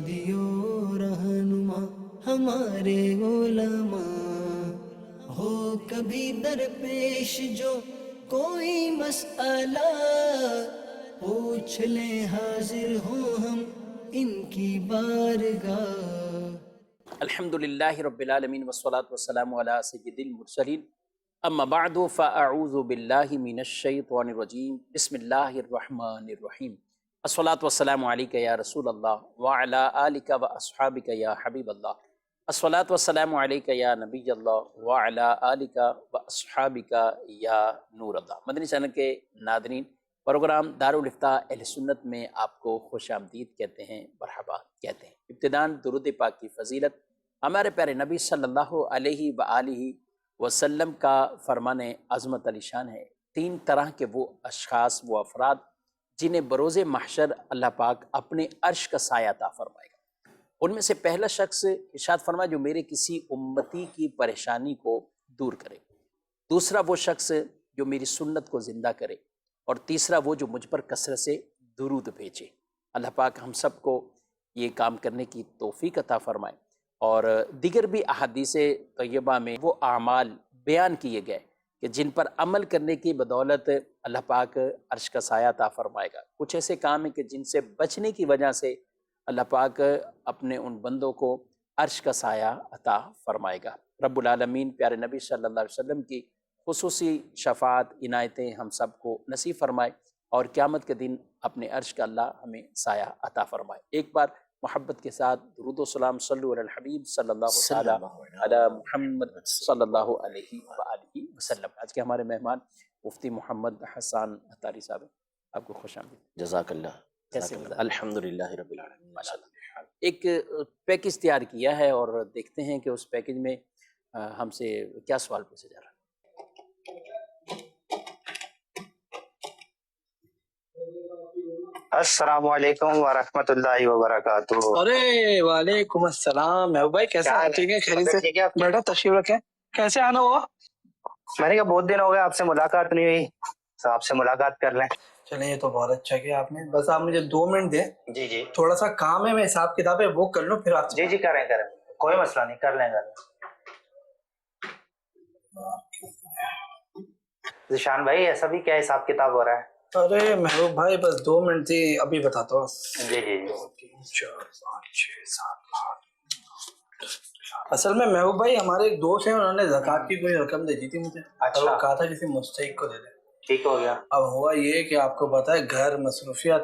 ہادیو رہنما ہمارے علماء، ہو کبھی درپیش جو کوئی مسئلہ، پوچھ لیں حاضر ہوں ہم ان کی بارگاہ۔ الحمدللہ رب العالمین والصلاة والسلام علی سید المرسلین، اما بعد فاعوذ باللہ من الشیطان الرجیم، بسم اللہ الرحمن الرحیم۔ الصلاة والسلام علیکہ یا رسول اللہ وعلی آلکہ واصحابکہ یا حبیب اللہ، الصلاة والسلام علیکہ یا نبی اللہ وعلی آلکہ واصحابکہ یا نور اللہ۔ مدنی چینل کے ناظرین، پروگرام دارالفتاء اہل سنت میں آپ کو خوش آمدید کہتے ہیں، مرحبا کہتے ہیں۔ ابتداً درود پاک کی فضیلت ہمارے پیارے نبی صلی اللہ علیہ وآلہ وسلم کا فرمان عظمت علی شان ہے۔ تین طرح کے وہ اشخاص، وہ افراد جنہیں بروز محشر اللہ پاک اپنے عرش کا سایہ عطا فرمائے گا۔ ان میں سے پہلا شخص ارشاد فرمایا جو میرے کسی امتی کی پریشانی کو دور کرے، دوسرا وہ شخص جو میری سنت کو زندہ کرے، اور تیسرا وہ جو مجھ پر کثرت سے درود بھیجے۔ اللہ پاک ہم سب کو یہ کام کرنے کی توفیق عطا فرمائے۔ اور دیگر بھی احادیث طیبہ میں وہ اعمال بیان کیے گئے کہ جن پر عمل کرنے کی بدولت اللہ پاک عرش کا سایہ عطا فرمائے گا۔ کچھ ایسے کام ہیں کہ جن سے بچنے کی وجہ سے اللہ پاک اپنے ان بندوں کو عرش کا سایہ عطا فرمائے گا۔ رب العالمین پیارے نبی صلی اللہ علیہ وسلم کی خصوصی شفاعت عنایتیں ہم سب کو نصیب فرمائے، اور قیامت کے دن اپنے عرش کا اللہ ہمیں سایہ عطا فرمائے۔ ایک بار محبت کے ساتھ درود و سلام صلو علی الحبیب صلی اللہ تعالی علی محمد صلی اللہ علیہ وآلہ وسلم۔ آج کے ہمارے مہمان مفتی محمد حسان عطاری صاحب ہیں، آپ کو خوش آمدید۔ جزاک اللہ۔ کیسے الحمدللہ رب العالمین۔ ماشاءاللہ۔ ایک پیکج تیار کیا ہے اور دیکھتے ہیں کہ اس پیکج میں ہم سے کیا سوال پوچھا جا رہا ہے۔ السلام علیکم ورحمۃ اللہ وبرکاتہ۔ ارے وعلیکم السلام محبوب بھائی، کیسے ہیں؟ ٹھیک ہے، خیریت سے؟ ٹھیک ہے؟ بیٹا تشریف رکھیں۔ کیسے آنا ہوا؟ میں نے کہا بہت دن ہو گئے آپ سے ملاقات نہیں ہوئی، تو آپ سے ملاقات کر لیں۔ چلیں، یہ تو بہت اچھا کیا آپ نے۔ بس آپ مجھے 2 منٹ دیں، جی جی تھوڑا سا کام ہے، میں حساب کتاب ہے وہ کر لوں، پھر آپ جی جی کریں کوئی مسئلہ نہیں، کر لیں گے۔ ذیشان بھائی ایسا بھی کیا حساب کتاب ہو رہا ہے؟ ارے محبوب بھائی بس 2 منٹ تھی، ابھی بتاتا ہوں۔ جی جی 2 3 4 5 6 7 8۔ اصل میں محبوب بھائی ہمارے ایک دوست ہیں، انہوں نے زکوٰۃ کی کوئی رقم دے دی تھی مجھے، اور وہ کہا تھا کسی مستحق کو دے دیں۔ ٹھیک ہو گیا۔ اب ہوا یہ کہ آپ کو پتا ہے گھر مصروفیات،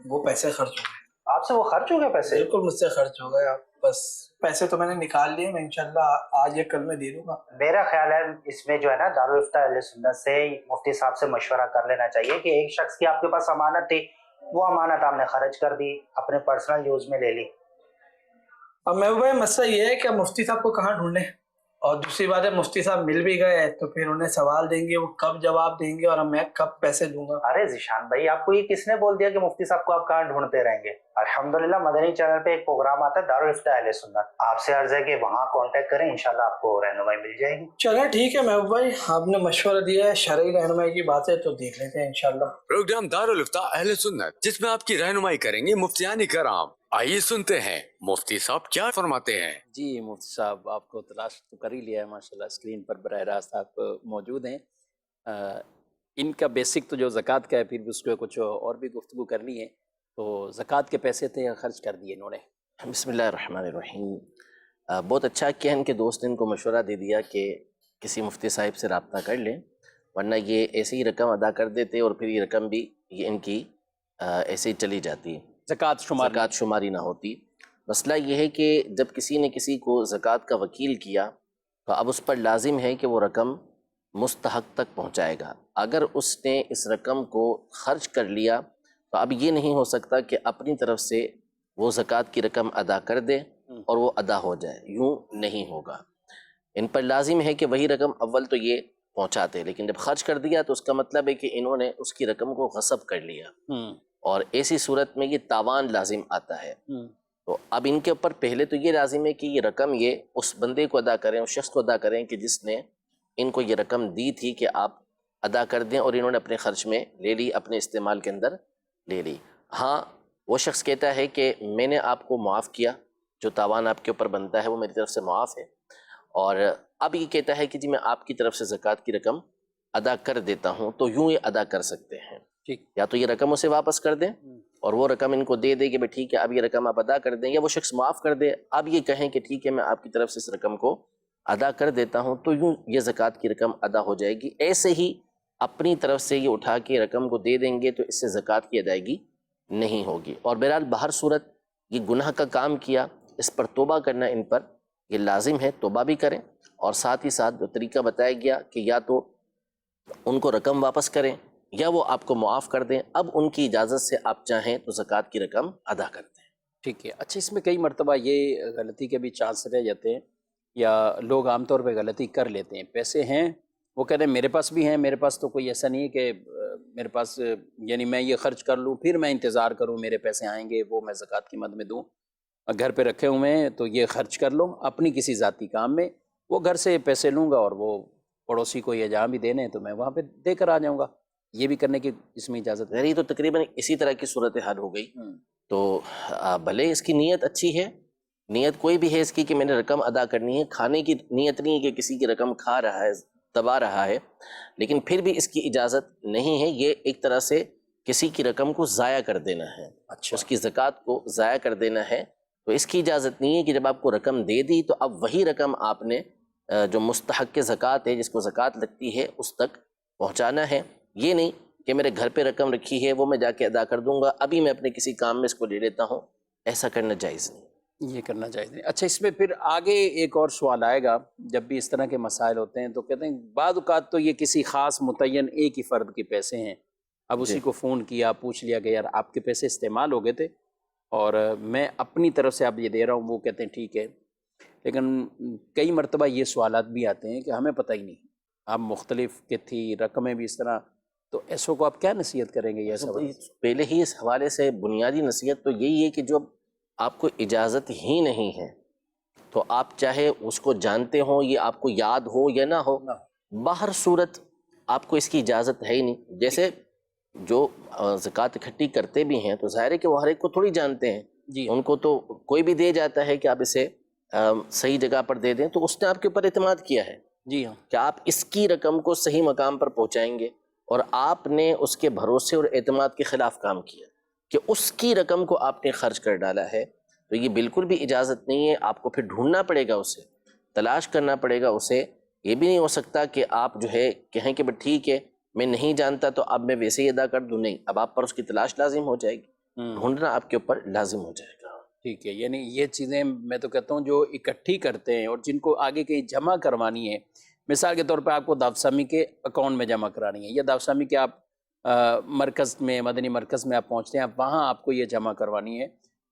وہ پیسے خرچ ہو گئے۔ آپ سے وہ خرچ ہو گئے پیسے؟ بالکل مجھ سے خرچ ہو گئے۔ بس پیسے تو میں نے نکال لیے، میں انشاءاللہ آج یا کل میں دے دوں گا۔ میرا خیال ہے اس میں جو ہے نا دارالفتاء اہل سنت سے مفتی صاحب سے مشورہ کر لینا چاہیے کہ ایک شخص کی آپ کے پاس امانت تھی، وہ امانت آپ نے خرچ کر دی، اپنے پرسنل یوز میں لے لی۔ اب محبوب بھائی مسئلہ یہ ہے کہ مفتی صاحب کو کہاں ڈھونڈیں، اور دوسری بات ہے مفتی صاحب مل بھی گئے تو پھر انہیں سوال دیں گے، وہ کب جواب دیں گے، اور میں کب پیسے دوں گا۔ ارے ذیشان بھائی آپ کو یہ کس نے بول دیا کہ مفتی صاحب کو آپ کہاں ڈھونڈتے رہیں گے؟ الحمدللہ مدنی چینل پہ ایک پروگرام آتا ہے دارالفتاء اہل سنت، آپ سے عرض ہے کہ وہاں کانٹیکٹ کریں، انشاءاللہ آپ کو رہنمائی مل جائے گی۔ چلیں ٹھیک ہے محبوب بھائی، آپ نے مشورہ دیا ہے، شرعی رہنمائی کی بات ہے تو دیکھ لیتے ہیں انشاءاللہ۔ پروگرام دارالفتاء اہل سنت، جس میں آپ کی رہنمائی کریں گے مفتیان کرام۔ آئیے سنتے ہیں مفتی صاحب کیا فرماتے ہیں۔ جی مفتی صاحب، آپ کو تلاش تو کر ہی لیا ہے ماشاءاللہ، اسکرین پر براہ راست آپ موجود ہیں۔ ان کا بیسک تو جو زکوٰۃ کا ہے، پھر اس کو کچھ اور بھی گفتگو کرنی ہے، تو زکوٰۃ کے پیسے تھے خرچ کر دیے انہوں نے۔ بسم اللہ الرحمن الرحیم۔ بہت اچھا کیا ان کے دوست نے ان کو مشورہ دے دیا کہ کسی مفتی صاحب سے رابطہ کر لیں، ورنہ یہ ایسے ہی رقم ادا کر دیتے اور پھر یہ رقم بھی یہ ان کی ایسے ہی چلی جاتی، زکوٰۃ شماری نہ ہوتی۔ مسئلہ یہ ہے کہ جب کسی نے کسی کو زکوٰۃ کا وکیل کیا تو اب اس پر لازم ہے کہ وہ رقم مستحق تک پہنچائے گا۔ اگر اس نے اس رقم کو خرچ کر لیا تو اب یہ نہیں ہو سکتا کہ اپنی طرف سے وہ زکوٰۃ کی رقم ادا کر دے اور وہ ادا ہو جائے، یوں نہیں ہوگا۔ ان پر لازم ہے کہ وہی رقم اول تو یہ پہنچاتے، لیکن جب خرچ کر دیا تو اس کا مطلب ہے کہ انہوں نے اس کی رقم کو غصب کر لیا، اور ایسی صورت میں یہ تاوان لازم آتا ہے۔ تو اب ان کے اوپر پہلے تو یہ لازم ہے کہ یہ رقم یہ اس بندے کو ادا کریں، اس شخص کو ادا کریں کہ جس نے ان کو یہ رقم دی تھی کہ آپ ادا کر دیں، اور انہوں نے اپنے خرچ میں لے لی، اپنے استعمال کے اندر لے لی۔ ہاں وہ شخص کہتا ہے کہ میں نے آپ کو معاف کیا، جو تاوان آپ کے اوپر بنتا ہے وہ میری طرف سے معاف ہے، اور اب یہ کہتا ہے کہ جی میں آپ کی طرف سے زکوٰۃ کی رقم ادا کر دیتا ہوں، تو یوں یہ ادا کر سکتے ہیں، ٹھیک، یا تو یہ رقم اسے واپس کر دیں اور وہ رقم ان کو دے دے کہ بھائی ٹھیک ہے اب یہ رقم آپ ادا کر دیں، یا وہ شخص معاف کر دے، اب یہ کہیں کہ ٹھیک ہے میں آپ کی طرف سے اس رقم کو ادا کر دیتا ہوں، تو یوں یہ زکوٰۃ کی رقم ادا ہو جائے گی۔ ایسے ہی اپنی طرف سے یہ اٹھا کے رقم کو دے دیں گے تو اس سے زکوٰۃ کی ادائیگی نہیں ہوگی۔ اور بہرحال بہر صورت یہ گناہ کا کام کیا، اس پر توبہ کرنا ان پر یہ لازم ہے، توبہ بھی کریں، اور ساتھ ہی ساتھ جو طریقہ بتایا گیا کہ یا تو ان کو رقم واپس کریں یا وہ آپ کو معاف کر دیں، اب ان کی اجازت سے آپ چاہیں تو زکوٰۃ کی رقم ادا کر دیں۔ ٹھیک ہے۔ اچھا، اس میں کئی مرتبہ یہ غلطی کے بھی چانس رہ جاتے ہیں، یا لوگ عام طور پہ غلطی کر لیتے ہیں، پیسے ہیں وہ کہتے ہیں میرے پاس بھی ہیں، میرے پاس تو کوئی ایسا نہیں ہے کہ میرے پاس یعنی میں یہ خرچ کر لوں پھر میں انتظار کروں میرے پیسے آئیں گے وہ میں زکوٰۃ کی مد میں دوں، گھر پہ رکھے ہوئے ہیں تو یہ خرچ کر لو اپنی کسی ذاتی کام میں، وہ گھر سے پیسے لوں گا اور وہ پڑوسی کو یا جہاں بھی دینے ہیں تو میں وہاں پہ دے کر آ جاؤں گا، یہ بھی کرنے کی اس میں اجازت ہے؟ ظاہر یہ تو تقریباً اسی طرح کی صورتحال ہو گئی، تو بھلے اس کی نیت اچھی ہے، نیت کوئی بھی ہے اس کی کہ میں نے رقم ادا کرنی ہے، کھانے کی نیت نہیں ہے کہ کسی کی رقم کھا رہا ہے دبا رہا ہے، لیکن پھر بھی اس کی اجازت نہیں ہے، یہ ایک طرح سے کسی کی رقم کو ضائع کر دینا ہے، اچھا، اس کی زکوٰۃ کو ضائع کر دینا ہے، تو اس کی اجازت نہیں ہے کہ جب آپ کو رقم دے دی تو اب وہی رقم آپ نے جو مستحق زکوٰۃ ہے، جس کو زکوٰۃ لگتی ہے، اس تک پہنچانا ہے، یہ نہیں کہ میرے گھر پہ رقم رکھی ہے وہ میں جا کے ادا کر دوں گا، ابھی میں اپنے کسی کام میں اس کو لے لیتا ہوں، ایسا کرنا جائز نہیں۔ یہ کرنا چاہیے نہیں۔ اچھا، اس میں پھر آگے ایک اور سوال آئے گا، جب بھی اس طرح کے مسائل ہوتے ہیں تو کہتے ہیں بعض اوقات تو یہ کسی خاص متعین ایک ہی فرد کے پیسے ہیں، اب اسی کو فون کیا پوچھ لیا کہ یار آپ کے پیسے استعمال ہو گئے تھے اور میں اپنی طرف سے اب یہ دے رہا ہوں، وہ کہتے ہیں ٹھیک ہے، لیکن کئی مرتبہ یہ سوالات بھی آتے ہیں کہ ہمیں پتہ ہی نہیں، اب مختلف کہ تھی رقمیں بھی اس طرح، تو ایسوں کو آپ کیا نصیحت کریں گے؟ یہ سب پہلے ہی اس حوالے سے بنیادی نصیحت تو یہی ہے کہ جو آپ کو اجازت ہی نہیں ہے تو آپ چاہے اس کو جانتے ہوں، یہ آپ کو یاد ہو یا نہ ہو، باہر صورت آپ کو اس کی اجازت ہے ہی نہیں۔ جیسے جو زکوٰۃ اکٹھی کرتے بھی ہیں تو ظاہر ہے کہ وہ ہر ایک کو تھوڑی جانتے ہیں، جی ان کو تو کوئی بھی دے جاتا ہے کہ آپ اسے صحیح جگہ پر دے دیں، تو اس نے آپ کے اوپر اعتماد کیا ہے جی ہاں، کہ آپ اس کی رقم کو صحیح مقام پر پہنچائیں گے، اور آپ نے اس کے بھروسے اور اعتماد کے خلاف کام کیا کہ اس کی رقم کو آپ نے خرچ کر ڈالا ہے، تو یہ بالکل بھی اجازت نہیں ہے، آپ کو پھر ڈھونڈنا پڑے گا، اسے تلاش کرنا پڑے گا اسے، یہ بھی نہیں ہو سکتا کہ آپ جو ہے کہیں کہ بھئی ٹھیک ہے میں نہیں جانتا تو اب میں ویسے ہی ادا کر دوں، نہیں، اب آپ پر اس کی تلاش لازم ہو جائے گی، ڈھونڈنا آپ کے اوپر لازم ہو جائے گا۔ ٹھیک ہے، یعنی یہ چیزیں میں تو کہتا ہوں جو اکٹھی کرتے ہیں اور جن کو آگے کہیں جمع کروانی ہے، مثال کے طور پہ آپ کو دافسامی کے اکاؤنٹ میں جمع کرانی ہے، یا دافسامی کے آپ مرکز میں، مدنی مرکز میں آپ پہنچتے ہیں، آپ وہاں آپ کو یہ جمع کروانی ہے،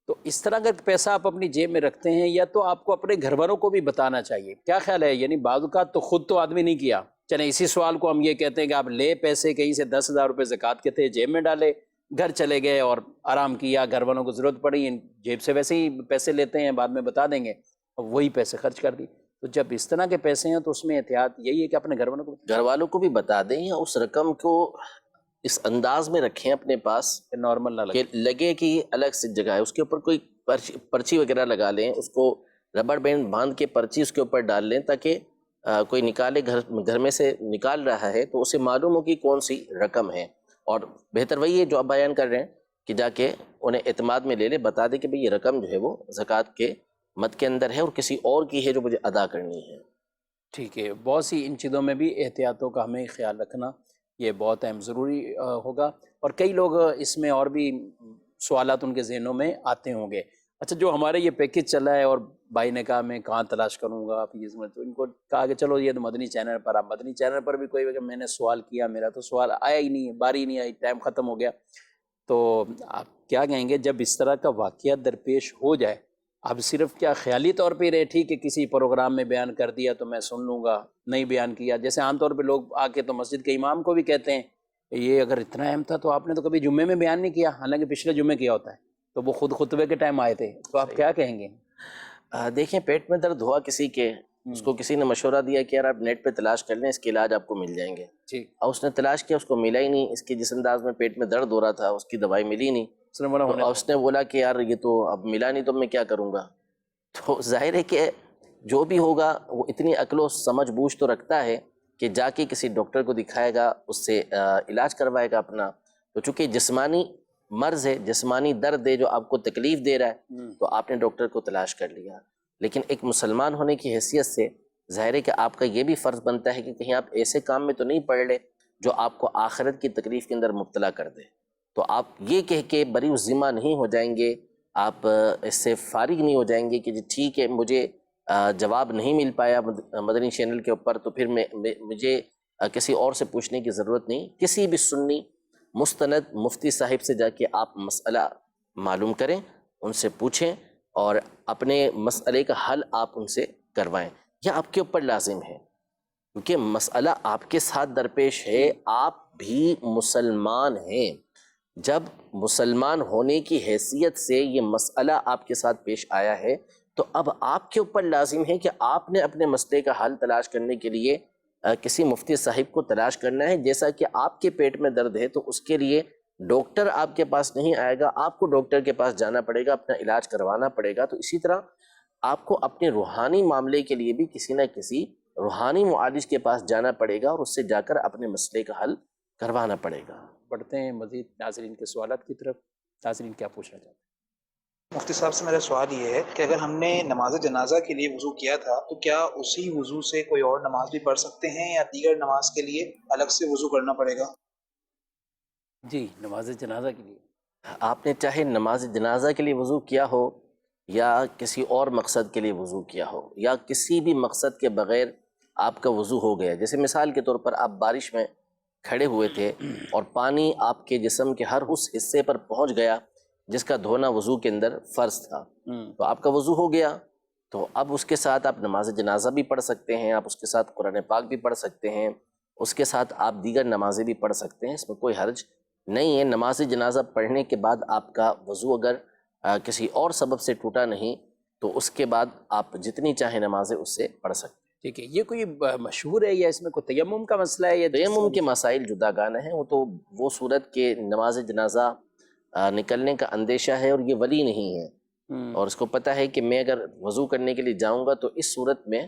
تو اس طرح اگر پیسہ آپ اپنی جیب میں رکھتے ہیں یا تو آپ کو اپنے گھر والوں کو بھی بتانا چاہیے، کیا خیال ہے؟ یعنی بعض اوقات تو خود تو آدمی نہیں کیا، چلیں اسی سوال کو ہم یہ کہتے ہیں کہ آپ لے پیسے کہیں سے 10,000 روپے زکوٰۃ کے تھے جیب میں ڈالے، گھر چلے گئے اور آرام کیا، گھر والوں کو ضرورت پڑی، جیب سے ویسے ہی پیسے لیتے ہیں بعد میں بتا دیں گے، اور وہی پیسے خرچ کر دی، تو جب اس طرح کے پیسے ہیں تو اس میں احتیاط یہی ہے کہ اپنے گھر والوں کو بھی بتا دیں، یا اس رقم کو اس انداز میں رکھیں اپنے پاس نارمل نہ کہ لگے کہ یہ الگ سے جگہ ہے، اس کے اوپر کوئی پرچی وغیرہ لگا لیں، اس کو ربڑ بینڈ باندھ کے پرچی اس کے اوپر ڈال لیں، تاکہ کوئی نکالے گھر میں سے نکال رہا ہے تو اسے معلوم ہو کہ کون سی رقم ہے، اور بہتر وہی ہے جو آپ بیان کر رہے ہیں کہ جا کے انہیں اعتماد میں لے لے، بتا دے کہ بھئی یہ رقم جو ہے وہ زکوٰۃ کے مد کے اندر ہے اور کسی اور کی ہے جو مجھے ادا کرنی ہے۔ ٹھیک ہے، بہت سی ان چیزوں میں بھی احتیاطوں کا ہمیں خیال رکھنا یہ بہت اہم ضروری ہوگا، اور کئی لوگ اس میں اور بھی سوالات ان کے ذہنوں میں آتے ہوں گے۔ اچھا، جو ہمارے یہ پیکج چلا ہے اور بھائی نے کہا میں کہاں تلاش کروں گا آپ یہ تو ان کو کہا کہ چلو یہ تو مدنی چینل پر، آپ مدنی چینل پر بھی کوئی میں نے سوال کیا، میرا تو سوال آیا ہی نہیں، باری نہیں آئی، ٹائم ختم ہو گیا، تو آپ کیا کہیں گے جب اس طرح کا واقعہ درپیش ہو جائے؟ اب صرف کیا خیالی طور پہ رہے ٹھیک ہے کسی پروگرام میں بیان کر دیا تو میں سن لوں گا، نہیں بیان کیا، جیسے عام طور پہ لوگ آ کے تو مسجد کے امام کو بھی کہتے ہیں یہ اگر اتنا اہم تھا تو آپ نے تو کبھی جمعے میں بیان نہیں کیا، حالانکہ پچھلے جمعے کیا ہوتا ہے، تو وہ خود خطبے کے ٹائم آئے تھے، تو آپ کیا کہیں گے؟ دیکھیں، پیٹ میں درد ہوا کسی کے، اس کو کسی نے مشورہ دیا کہ یار آپ نیٹ پہ تلاش کر لیں، اس کے علاج آپ کو مل جائیں گے، ٹھیک، اور اس نے تلاش کیا، اس کو ملا ہی نہیں، اس کے جس انداز میں پیٹ میں درد ہو رہا تھا اس کی دوائی ملی نہیں، اس نے بولا ہونے تو اس نے بولا کہ یار یہ تو اب ملا نہیں تو میں کیا کروں گا. تو ظاہر ہے کہ جو بھی ہوگا وہ اتنی عقل و سمجھ بوجھ تو رکھتا ہے کہ جا کے کسی ڈاکٹر کو دکھائے گا, اس سے علاج کروائے گا اپنا. تو چونکہ جسمانی مرض ہے, جسمانی درد ہے جو آپ کو تکلیف دے رہا ہے, تو آپ نے ڈاکٹر کو تلاش کر لیا. لیکن ایک مسلمان ہونے کی حیثیت سے ظاہر ہے کہ آپ کا یہ بھی فرض بنتا ہے کہ کہیں آپ ایسے کام میں تو نہیں پڑ لے جو آپ کو آخرت کی تکلیف کے اندر مبتلا کر دے. تو آپ یہ کہہ کے بری الذمہ نہیں ہو جائیں گے, آپ اس سے فارغ نہیں ہو جائیں گے کہ جی ٹھیک ہے مجھے جواب نہیں مل پایا مدنی چینل کے اوپر تو پھر مجھے کسی اور سے پوچھنے کی ضرورت نہیں. کسی بھی سنی مستند مفتی صاحب سے جا کے آپ مسئلہ معلوم کریں, ان سے پوچھیں اور اپنے مسئلے کا حل آپ ان سے کروائیں. یہ آپ کے اوپر لازم ہے کیونکہ مسئلہ آپ کے ساتھ درپیش ہے, آپ بھی مسلمان ہیں. جب مسلمان ہونے کی حیثیت سے یہ مسئلہ آپ کے ساتھ پیش آیا ہے تو اب آپ کے اوپر لازم ہے کہ آپ نے اپنے مسئلے کا حل تلاش کرنے کے لیے کسی مفتی صاحب کو تلاش کرنا ہے. جیسا کہ آپ کے پیٹ میں درد ہے تو اس کے لیے ڈاکٹر آپ کے پاس نہیں آئے گا, آپ کو ڈاکٹر کے پاس جانا پڑے گا, اپنا علاج کروانا پڑے گا. تو اسی طرح آپ کو اپنے روحانی معاملے کے لیے بھی کسی نہ کسی روحانی معالج کے پاس جانا پڑے گا اور اس سے جا کر اپنے مسئلے کا حل کروانا پڑے گا. بڑھتے ہیں مزید ناظرین کے سوالات کی طرف. ناظرین کیا پوچھنا چاہتے ہیں؟ مفتی صاحب سے میرا سوال یہ ہے کہ اگر ہم نے نماز جنازہ کے لیے وضو کیا تھا تو کیا اسی وضو سے کوئی اور نماز بھی پڑھ سکتے ہیں یا دیگر نماز کے لیے الگ سے وضو کرنا پڑے گا؟ جی, نماز جنازہ کے لیے آپ نے چاہے نماز جنازہ کے لیے وضو کیا ہو یا کسی اور مقصد کے لیے وضو کیا ہو یا کسی بھی مقصد کے بغیر آپ کا وضو ہو گیا, جیسے مثال کے طور پر آپ بارش میں کھڑے ہوئے تھے اور پانی آپ کے جسم کے ہر اس حصے پر پہنچ گیا جس کا دھونا وضو کے اندر فرض تھا, تو آپ کا وضو ہو گیا. تو اب اس کے ساتھ آپ نماز جنازہ بھی پڑھ سکتے ہیں, آپ اس کے ساتھ قرآن پاک بھی پڑھ سکتے ہیں, اس کے ساتھ آپ دیگر نمازیں بھی پڑھ سکتے ہیں, اس میں کوئی حرج نہیں ہے. نماز جنازہ پڑھنے کے بعد آپ کا وضو اگر کسی اور سبب سے ٹوٹا نہیں تو اس کے بعد آپ جتنی چاہیں نمازیں اس سے پڑھ سکتے ہیں. ٹھیک ہے. یہ کوئی مشہور ہے یا اس میں کوئی تیمم کا مسئلہ ہے یا تیمم کے مسائل جدا گانا ہیں, وہ تو وہ صورت کے نماز جنازہ نکلنے کا اندیشہ ہے اور یہ ولی نہیں ہے اور اس کو پتہ ہے کہ میں اگر وضو کرنے کے لیے جاؤں گا تو اس صورت میں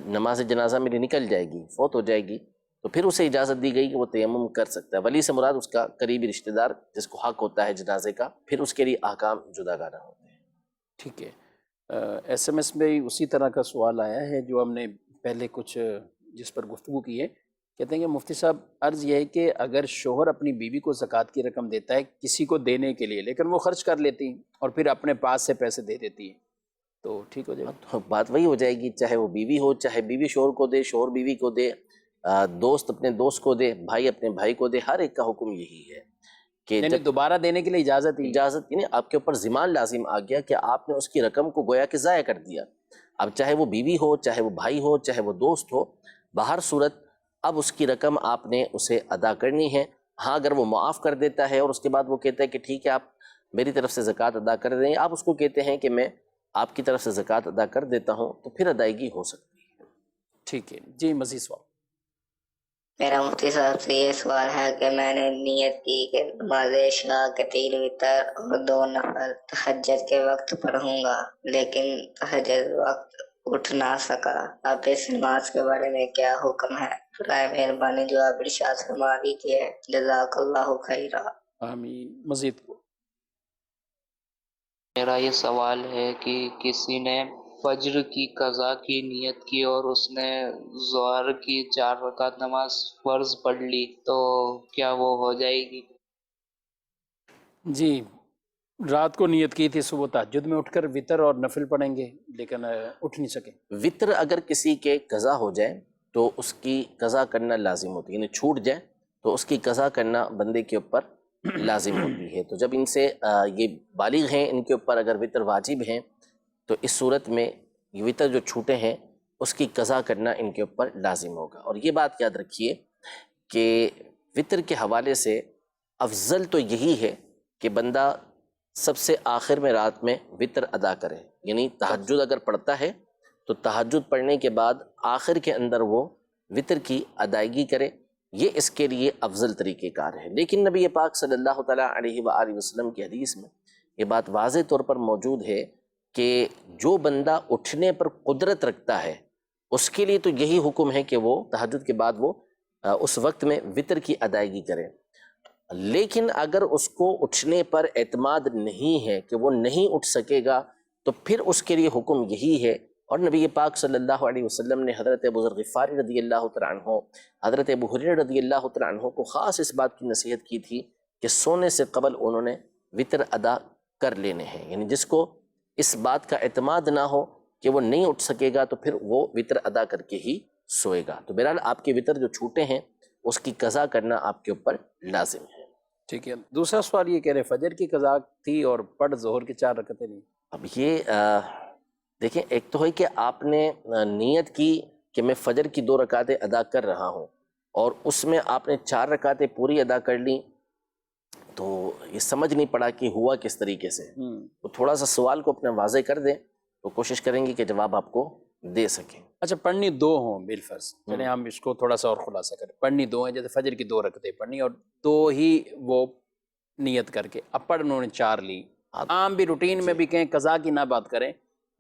نماز جنازہ میری نکل جائے گی, فوت ہو جائے گی, تو پھر اسے اجازت دی گئی کہ وہ تیمم کر سکتا ہے. ولی سے مراد اس کا قریبی رشتہ دار جس کو حق ہوتا ہے جنازے کا, پھر اس کے لیے احکام جدا گانا ہوتے ہیں. ٹھیک ہے. ایس ایم ایس میں اسی طرح کا سوال آیا ہے جو ہم نے پہلے کچھ جس پر گفتگو کی ہے. کہتے ہیں کہ مفتی صاحب عرض یہ ہے کہ اگر شوہر اپنی بیوی کو زکوٰۃ کی رقم دیتا ہے کسی کو دینے کے لیے لیکن وہ خرچ کر لیتی ہیں اور پھر اپنے پاس سے پیسے دے دیتی ہیں تو ٹھیک ہو جائے گا؟ تو بات وہی ہو جائے گی, چاہے وہ بیوی ہو, چاہے بیوی شوہر کو دے, شوہر بیوی کو دے, دوست اپنے دوست کو دے, بھائی اپنے بھائی کو دے, ہر ایک کا حکم یہی ہے کہ یعنی دوبارہ دینے کے لیے اجازت یعنی آپ کے اوپر ذمہ لازم آ گیا کہ آپ نے اس کی رقم کو گویا کہ ضائع کر دیا. اب چاہے وہ بیوی ہو, چاہے وہ بھائی ہو, چاہے وہ دوست ہو, بہر صورت اب اس کی رقم آپ نے اسے ادا کرنی ہے. ہاں اگر وہ معاف کر دیتا ہے اور اس کے بعد وہ کہتا ہے کہ ٹھیک ہے آپ میری طرف سے زکوٰۃ ادا کر دیں, آپ اس کو کہتے ہیں کہ میں آپ کی طرف سے زکوٰۃ ادا کر دیتا ہوں, تو پھر ادائیگی ہو سکتی ہے. ٹھیک ہے جی. مزید سوال. میرا مفتی صاحب سے یہ سوال ہے کہ میں نے نیت کی کہ نماز عشاء کے 3 وتر اور 2 نفل تہجد کے وقت پڑھوں گا, لیکن تہجد وقت اٹھ نہ سکا. اب اس نماز کے بارے میں کیا حکم ہے؟ برائے مہربانی جو آپ ارشاد فرما دیجیے. جزاک اللہ خیرا. آمین. مزید کو میرا یہ سوال ہے کہ کسی نے فجر کی قضا کی نیت کی اور اس نے ظہر کی 4 رکعت نماز فرض پڑھ لی تو کیا وہ ہو جائے گی؟ جی, رات کو نیت کی تھی صبح تہجد میں اٹھ کر وطر اور نفل پڑھیں گے لیکن اٹھ نہیں سکے. وطر اگر کسی کے قضا ہو جائے تو اس کی قضا کرنا لازم ہوتی ہے, یعنی چھوٹ جائے تو اس کی قضا کرنا بندے کے اوپر لازم ہوتی ہے. تو جب ان سے یہ بالغ ہیں, ان کے اوپر اگر وطر واجب ہیں تو اس صورت میں یہ وطر جو چھوٹے ہیں اس کی قضا کرنا ان کے اوپر لازم ہوگا. اور یہ بات یاد رکھیے کہ وطر کے حوالے سے افضل تو یہی ہے کہ بندہ سب سے آخر میں رات میں وطر ادا کرے, یعنی تہجد اگر پڑھتا ہے تو تہجد پڑھنے کے بعد آخر کے اندر وہ وطر کی ادائیگی کرے, یہ اس کے لیے افضل طریقہ کار ہے۔ لیکن نبی پاک صلی اللہ تعالیٰ علیہ وآلہ وسلم کی حدیث میں یہ بات واضح طور پر موجود ہے کہ جو بندہ اٹھنے پر قدرت رکھتا ہے اس کے لیے تو یہی حکم ہے کہ وہ تہجد کے بعد وہ اس وقت میں وتر کی ادائیگی کرے۔ لیکن اگر اس کو اٹھنے پر اعتماد نہیں ہے کہ وہ نہیں اٹھ سکے گا تو پھر اس کے لیے حکم یہی ہے۔ اور نبی پاک صلی اللہ علیہ وسلم نے حضرت ابو ذر غفاری رضی اللہ تعالیٰ عنہ، حضرت ابو ہریرہ رضی اللہ تعالیٰ عنہ کو خاص اس بات کی نصیحت کی تھی کہ سونے سے قبل انہوں نے وتر ادا کر لینے ہیں، یعنی جس کو اس بات کا اعتماد نہ ہو کہ وہ نہیں اٹھ سکے گا تو پھر وہ وتر ادا کر کے ہی سوئے گا۔ تو بہرحال آپ کے وتر جو چھوٹے ہیں اس کی قضا کرنا آپ کے اوپر لازم ہے۔ ٹھیک ہے، دوسرا سوال یہ کہہ رہے فجر کی قضا تھی اور پڑھ ظہر کی 4 رکعتیں نہیں۔ اب یہ دیکھیں، ایک تو ہے کہ آپ نے نیت کی کہ میں فجر کی 2 رکعتیں ادا کر رہا ہوں اور اس میں آپ نے 4 رکعتیں پوری ادا کر لیں، تو یہ سمجھ نہیں پڑا کہ ہوا کس طریقے سے۔ تو تھوڑا سا سوال کو اپنا واضح کر دیں تو کوشش کریں گے کہ جواب آپ کو دے سکیں۔ اچھا، پڑھنی 2 ہوں بالفرض، چلیں ہم اس کو تھوڑا سا اور خلاصہ کریں، پڑھنی 2 ہیں، جیسے فجر کی 2 رکعتیں پڑھنی اور 2 ہی وہ نیت کر کے، اب پڑھ انہوں نے 4 لی۔ عام بھی روٹین میں بھی کہیں قضا کی نہ بات کریں،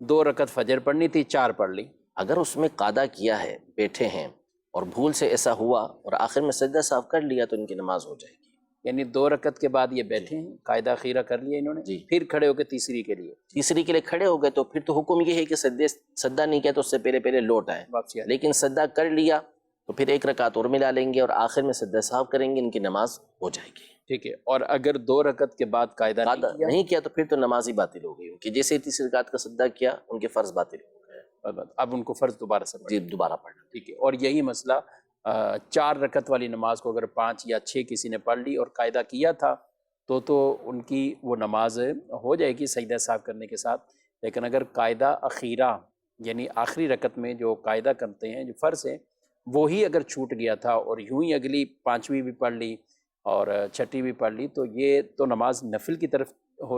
2 رکعت فجر پڑھنی تھی 4 پڑھ لی۔ اگر اس میں قادہ کیا ہے، بیٹھے ہیں اور بھول سے ایسا ہوا اور آخر میں سجدہ صاف کر لیا تو ان کی نماز ہو جائے گی۔ یعنی 2 رکعت کے بعد یہ بیٹھے ہیں، قاعدہ خیرہ کر لیا انہوں نے، پھر کھڑے ہو کے تیسری کے لیے، تیسری کے لیے کھڑے ہو گئے تو پھر تو حکم یہ ہے کہ سجدہ نہیں کیا تو اس سے پہلے لوٹ آئے، واپسی آ جائے۔ لیکن سجدہ کر لیا تو پھر 1 رکعت اور ملا لیں گے اور آخر میں سجدہ صاف کریں گے، ان کی نماز ہو جائے گی۔ ٹھیک ہے، اور اگر 2 رکعت کے بعد قاعدہ نہیں کیا تو پھر تو نماز ہی باطل ہو گئی، کہ جیسے تیسری رکعت کا سجدہ کیا ان کے فرض باطل ہو گئے، اب ان کو فرض دوبارہ سے جی دوبارہ پڑھنا۔ ٹھیک ہے، اور یہی مسئلہ 4 رکعت والی نماز کو اگر 5 یا 6 کسی نے پڑھ لی اور قاعدہ کیا تھا تو ان کی وہ نماز ہو جائے گی سجدہ صاف کرنے کے ساتھ۔ لیکن اگر قاعدہ اخیرہ یعنی آخری رکعت میں جو قاعدہ کرتے ہیں جو فرض ہے وہی اگر چھوٹ گیا تھا اور یوں ہی اگلی 5ویں بھی پڑھ لی اور 6ٹھی بھی پڑھ لی تو یہ تو نماز نفل کی طرف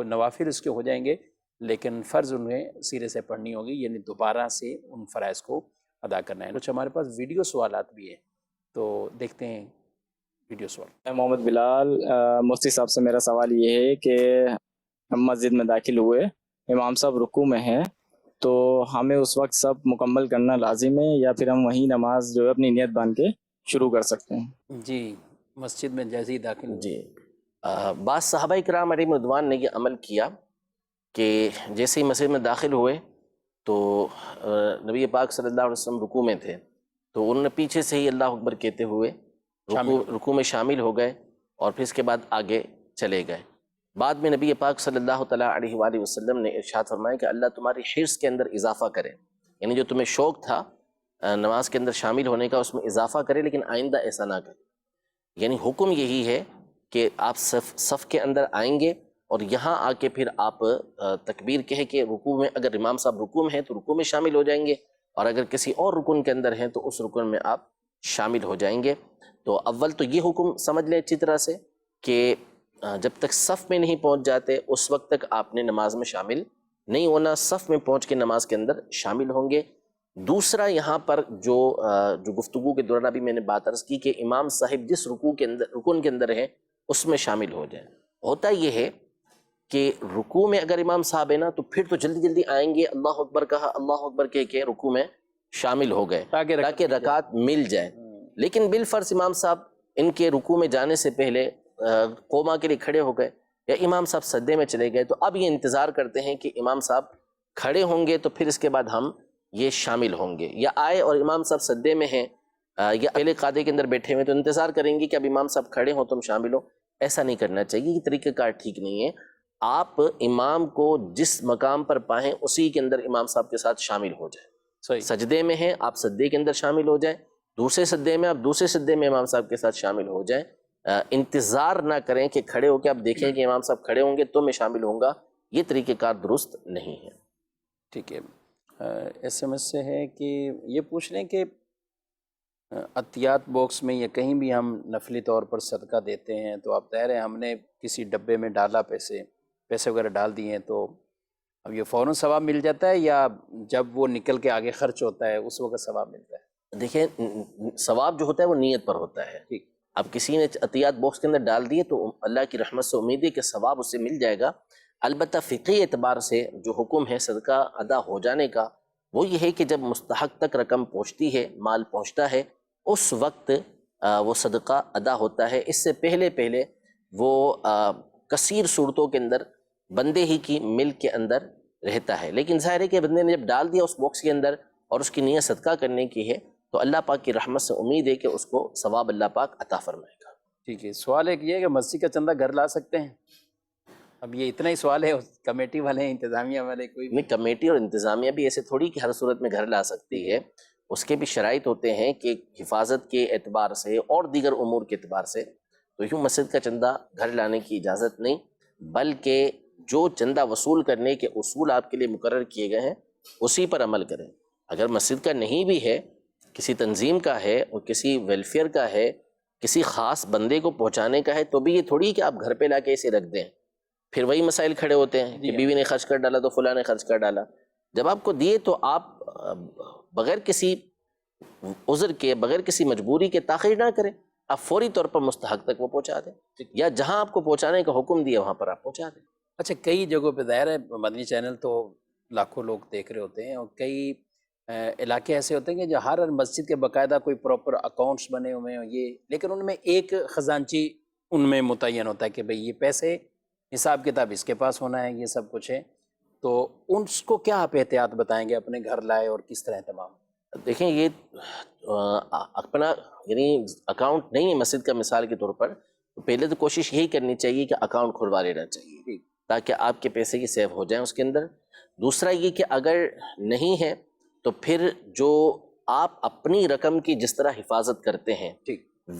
نوافل اس کے ہو جائیں گے، لیکن فرض انہیں سرے سے پڑھنی ہوگی، یعنی دوبارہ سے ان فرائض کو ادا کرنا ہے۔ کچھ ہمارے پاس ویڈیو سوالات بھی ہیں تو دیکھتے ہیں ویڈیو سوال۔ میں محمد بلال، مفتی صاحب سے میرا سوال یہ ہے کہ ہم مسجد میں داخل ہوئے، امام صاحب رکوع میں ہیں، تو ہمیں اس وقت سب مکمل کرنا لازم ہے یا پھر ہم وہیں نماز جو ہے اپنی نیت باندھ کے شروع کر سکتے ہیں؟ جی، مسجد میں جیسے ہی داخل جی، بعض صحابہ کرام علیہم رضوان نے یہ عمل کیا کہ جیسے ہی مسجد میں داخل ہوئے تو نبی پاک صلی اللہ علیہ وسلم رکوع میں تھے تو انہوں نے پیچھے سے ہی اللہ اکبر کہتے ہوئے رکوع میں شامل ہو گئے اور پھر اس کے بعد آگے چلے گئے۔ بعد میں نبی پاک صلی اللہ تعالیٰ علیہ وآلہ وسلم نے ارشاد فرمایا کہ اللہ تمہاری حرص کے اندر اضافہ کرے، یعنی جو تمہیں شوق تھا نماز کے اندر شامل ہونے کا اس میں اضافہ کرے، لیکن آئندہ ایسا نہ کرے۔ یعنی حکم یہی ہے کہ آپ صف کے اندر آئیں گے اور یہاں آ کے پھر آپ تکبیر کہہ کے رکوع میں، اگر امام صاحب رکوع میں ہیں تو رکوع میں شامل ہو جائیں گے، اور اگر کسی اور رکن کے اندر ہیں تو اس رکن میں آپ شامل ہو جائیں گے۔ تو اول تو یہ حکم سمجھ لیں اچھی طرح سے کہ جب تک صف میں نہیں پہنچ جاتے اس وقت تک آپ نے نماز میں شامل نہیں ہونا، صف میں پہنچ کے نماز کے اندر شامل ہوں گے۔ دوسرا یہاں پر جو گفتگو کے دوران ابھی میں نے بات عرض کی کہ امام صاحب جس رکن کے اندر ہیں اس میں شامل ہو جائیں۔ ہوتا یہ ہے کہ رکوع میں اگر امام صاحب ہے نا تو پھر تو جلدی جلدی آئیں گے، اللہ اکبر کہا، اللہ اکبر کہہ کے رکوع میں شامل ہو گئے تاکہ رکعت مل جائے۔ لیکن بالفرض امام صاحب ان کے رکوع میں جانے سے پہلے قوما کے لیے کھڑے ہو گئے یا امام صاحب سجدے میں چلے گئے تو اب یہ انتظار کرتے ہیں کہ امام صاحب کھڑے ہوں گے تو پھر اس کے بعد ہم یہ شامل ہوں گے، یا آئے اور امام صاحب سجدے میں ہیں یا پہلے قاعدے کے اندر بیٹھے ہوئے تو انتظار کریں گے کہ اب امام صاحب کھڑے ہوں تم شامل ہو۔ ایسا نہیں کرنا چاہیے، یہ طریقہ کار ٹھیک نہیں ہے۔ آپ امام کو جس مقام پر پائیں اسی کے اندر امام صاحب کے ساتھ شامل ہو جائیں۔ سجدے میں ہیں آپ سجدے کے اندر شامل ہو جائیں، دوسرے سجدے میں آپ دوسرے سجدے میں امام صاحب کے ساتھ شامل ہو جائیں۔ انتظار نہ کریں کہ کھڑے ہو کے آپ دیکھیں کہ امام صاحب کھڑے ہوں گے تو میں شامل ہوں گا، یہ طریقہ کار درست نہیں ہے۔ ٹھیک ہے، ایس ایم ایس سے ہے کہ یہ پوچھ لیں کہ عطیات باکس میں یا کہیں بھی ہم نفلی طور پر صدقہ دیتے ہیں تو آپ ظاہر ہے ہم نے کسی ڈبے میں ڈالا پیسے وغیرہ ڈال دیے ہیں تو اب یہ فوراً ثواب مل جاتا ہے یا جب وہ نکل کے آگے خرچ ہوتا ہے اس وقت ثواب ملتا ہے؟ دیکھیں ثواب جو ہوتا ہے وہ نیت پر ہوتا ہے. اب کسی نے عطیات باکس کے اندر ڈال دیے تو اللہ کی رحمت سے امید ہے کہ ثواب اسے مل جائے گا. البتہ فقہی اعتبار سے جو حکم ہے صدقہ ادا ہو جانے کا وہ یہ ہے کہ جب مستحق تک رقم پہنچتی ہے، مال پہنچتا ہے، اس وقت وہ صدقہ ادا ہوتا ہے. اس سے پہلے وہ کثیر صورتوں کے اندر بندے ہی کی ملک کے اندر رہتا ہے. لیکن ظاہر ہے کہ بندے نے جب ڈال دیا اس باکس کے اندر اور اس کی نیت صدقہ کرنے کی ہے تو اللہ پاک کی رحمت سے امید ہے کہ اس کو ثواب اللہ پاک عطا فرمائے گا. ٹھیک ہے. سوال ایک یہ ہے کہ مسجد کا چندہ گھر لا سکتے ہیں؟ اب یہ اتنا ہی سوال ہے، کمیٹی والے ہیں، انتظامیہ والے، کوئی نہیں، کمیٹی اور انتظامیہ بھی ایسے تھوڑی کہ ہر صورت میں گھر لا سکتی ہے. اس کے بھی شرائط ہوتے ہیں کہ حفاظت کے اعتبار سے اور دیگر امور کے اعتبار سے تو یوں مسجد کا چندہ گھر لانے کی اجازت نہیں، بلکہ جو چندہ وصول کرنے کے اصول آپ کے لیے مقرر کیے گئے ہیں اسی پر عمل کریں. اگر مسجد کا نہیں بھی ہے، کسی تنظیم کا ہے اور کسی ویلفیئر کا ہے، کسی خاص بندے کو پہنچانے کا ہے، تو بھی یہ تھوڑی کہ آپ گھر پہ لا کے اسے رکھ دیں. پھر وہی مسائل کھڑے ہوتے ہیں کہ بیوی نے خرچ کر ڈالا تو فلاں نے خرچ کر ڈالا. جب آپ کو دیے تو آپ بغیر کسی عذر کے، بغیر کسی مجبوری کے تاخیر نہ کریں، آپ فوری طور پر مستحق تک وہ پہنچا دیں، یا جہاں آپ کو پہنچانے کا حکم دیا وہاں پر آپ پہنچا دیں. اچھا، کئی جگہوں پہ ظاہر ہے مدنی چینل تو لاکھوں لوگ دیکھ رہے ہوتے ہیں، اور کئی علاقے ایسے ہوتے ہیں کہ جو ہر مسجد کے باقاعدہ کوئی پراپر اکاؤنٹس بنے ہوئے ہیں یہ، لیکن ان میں ایک خزانچی ان میں متعین ہوتا ہے کہ بھئی یہ پیسے حساب کتاب اس کے پاس ہونا ہے، یہ سب کچھ ہے. تو اس کو کیا آپ احتیاط بتائیں گے اپنے گھر لائے اور کس طرح اہتمام؟ دیکھیں یہ اپنا یعنی اکاؤنٹ نہیں ہے مسجد کا مثال کے طور پر، تو پہلے تو کوشش یہی کرنی چاہیے کہ اکاؤنٹ کھلوا لینا چاہیے تاکہ آپ کے پیسے کی سیو ہو جائیں اس کے اندر. دوسرا یہ کہ اگر نہیں ہے تو پھر جو آپ اپنی رقم کی جس طرح حفاظت کرتے ہیں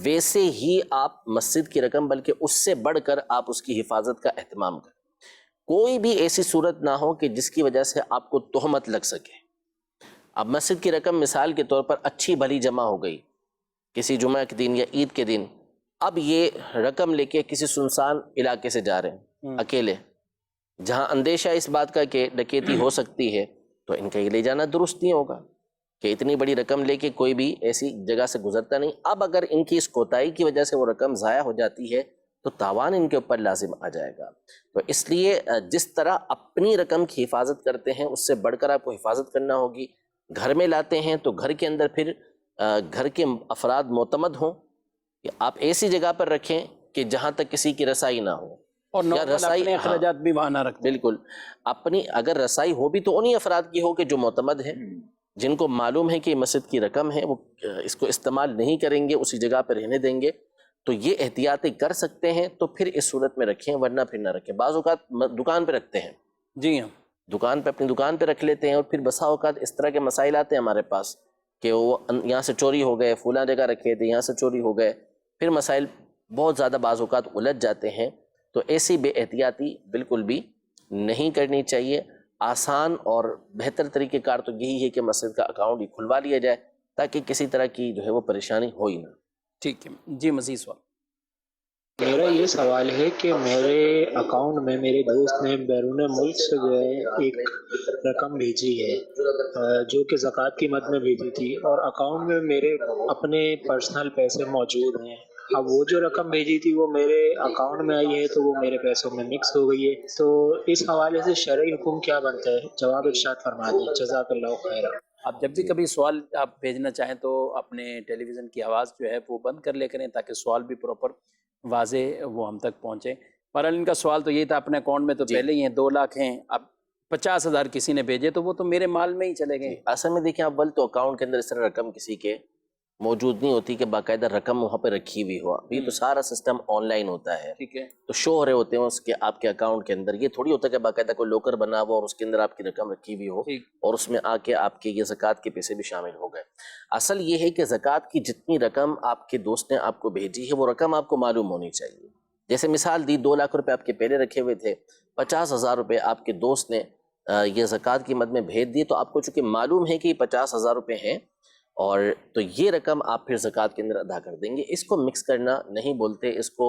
ویسے ہی آپ مسجد کی رقم، بلکہ اس سے بڑھ کر آپ اس کی حفاظت کا اہتمام کریں. کوئی بھی ایسی صورت نہ ہو کہ جس کی وجہ سے آپ کو تہمت لگ سکے. اب مسجد کی رقم مثال کے طور پر اچھی بھلی جمع ہو گئی کسی جمعہ کے دن یا عید کے دن، اب یہ رقم لے کے کسی سنسان علاقے سے جا رہے ہیں اکیلے، جہاں اندیشہ اس بات کا کہ ڈکیتی ہو سکتی ہے، تو ان کا یہ لے جانا درست نہیں ہوگا کہ اتنی بڑی رقم لے کے کوئی بھی ایسی جگہ سے گزرتا نہیں. اب اگر ان کی اس کوتاہی کی وجہ سے وہ رقم ضائع ہو جاتی ہے تو تاوان ان کے اوپر لازم آ جائے گا. تو اس لیے جس طرح اپنی رقم کی حفاظت کرتے ہیں اس سے بڑھ کر آپ کو حفاظت کرنا ہوگی. گھر میں لاتے ہیں تو گھر کے اندر پھر گھر کے افراد معتمد ہوں کہ آپ ایسی جگہ پر رکھیں کہ جہاں تک کسی کی رسائی نہ ہو، اور اپنے اخراجات بھی وہاں نہ رکھیں. بالکل اپنی اگر رسائی ہو بھی تو انہی افراد کی ہو کہ جو معتمد ہیں، جن کو معلوم ہے کہ مسجد کی رقم ہے، وہ اس کو استعمال نہیں کریں گے، اسی جگہ پہ رہنے دیں گے. تو یہ احتیاطیں کر سکتے ہیں تو پھر اس صورت میں رکھیں، ورنہ پھر نہ رکھیں. بعض اوقات دکان پہ رکھتے ہیں، جی ہاں، دکان پہ اپنی دکان پہ رکھ لیتے ہیں، اور پھر بسا اوقات اس طرح کے مسائل آتے ہیں ہمارے پاس کہ وہ یہاں سے چوری ہو گئے، فلاں جگہ رکھے تھے یہاں سے چوری ہو گئے، پھر مسائل بہت زیادہ بعض اوقات الجھ جاتے ہیں. تو ایسی بے احتیاطی بالکل بھی نہیں کرنی چاہیے. آسان اور بہتر طریقہ کار تو یہی ہے کہ مسجد کا اکاؤنٹ ہی کھلوا لیا جائے تاکہ کسی طرح کی جو ہے وہ پریشانی ہو ہی نہ. ٹھیک ہے جی. مزید سوال؟ میرا یہ سوال ہے کہ میرے اکاؤنٹ میں میرے دوست نے بیرون ملک سے جو ہے ایک رقم بھیجی ہے جو کہ زکوٰۃ کی مد میں بھیجی تھی، اور اکاؤنٹ میں میرے اپنے پرسنل پیسے موجود ہیں. اب وہ جو رقم بھیجی تھی وہ میرے اکاؤنٹ میں آئی ہے تو وہ میرے پیسوں میں مکس ہو گئی ہے. تو اس حوالے سے شرعی حکم کیا بنتا ہے؟ جواب ارشاد فرما دیں. جزاک اللہ خیرا. آپ جب بھی کبھی سوال آپ بھیجنا چاہیں تو اپنے ٹیلی ویژن کی آواز جو ہے وہ بند کر لے کریں تاکہ سوال بھی پراپر واضح وہ ہم تک پہنچے. بہرحال ان کا سوال تو یہی تھا، اپنے اکاؤنٹ میں تو پہلے ہی ہیں 2 لاکھ ہیں، اب 50,000 کسی نے بھیجے تو وہ تو میرے مال میں ہی چلے گئے. اصل میں دیکھیں اول تو اکاؤنٹ کے اندر اس طرح رقم کسی کے موجود نہیں ہوتی کہ باقاعدہ رقم وہاں پہ رکھی ہوئی ہو. یہ تو سارا سسٹم آن لائن ہوتا ہے، ٹھیک ہے، تو شو ہو رہے ہوتے ہیں اس کے آپ کے اکاؤنٹ کے اندر. یہ تھوڑی ہوتا ہے کہ باقاعدہ کوئی لوکر بنا ہوا اور اس کے اندر آپ کی رقم رکھی ہوئی ہو اور اس میں آ کے آپ کے یہ زکوٰۃ کے پیسے بھی شامل ہو گئے. اصل یہ ہے کہ زکوٰۃ کی جتنی رقم آپ کے دوست نے آپ کو بھیجی ہے وہ رقم آپ کو معلوم ہونی چاہیے. جیسے مثال دی 2 لاکھ روپے آپ کے پہلے رکھے ہوئے تھے، 50,000 روپے آپ کے دوست نے یہ زکوٰۃ کی مد میں بھیج دی، تو آپ کو چونکہ معلوم ہے کہ یہ 50,000 روپے ہیں اور تو یہ رقم آپ پھر زکوٰۃ کے اندر ادا کر دیں گے. اس کو مکس کرنا نہیں بولتے، اس کو